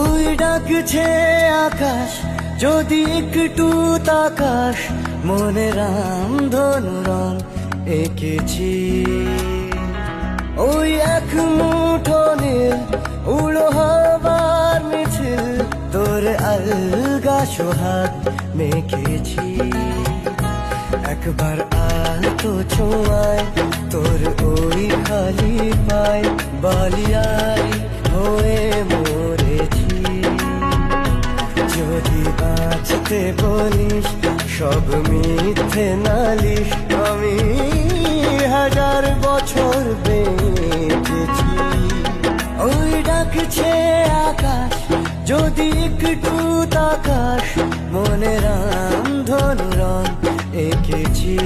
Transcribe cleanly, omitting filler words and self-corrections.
ওই ডাকছে আকাশ, যদি একটু তাকাস, মনে রামধনু রং এঁকেছি। ওই এক মুঠো নীল উড়ো হবার মিছিল, তোর আলগা সোহাগ মেখেছি। একবার আল তো ছোঁয়ায়, তোর ওই খালি পায় বালিয়ায় হয়ে মরেছি। যদি বাঁচতে বলিস সব মিথ্যে নালিশ, আমি 1000 বছর বেঁচেছি। ওই ডাকছে আকাশ, যদি একটু তাকাস, মনে রামধনু রং এঁকেছি।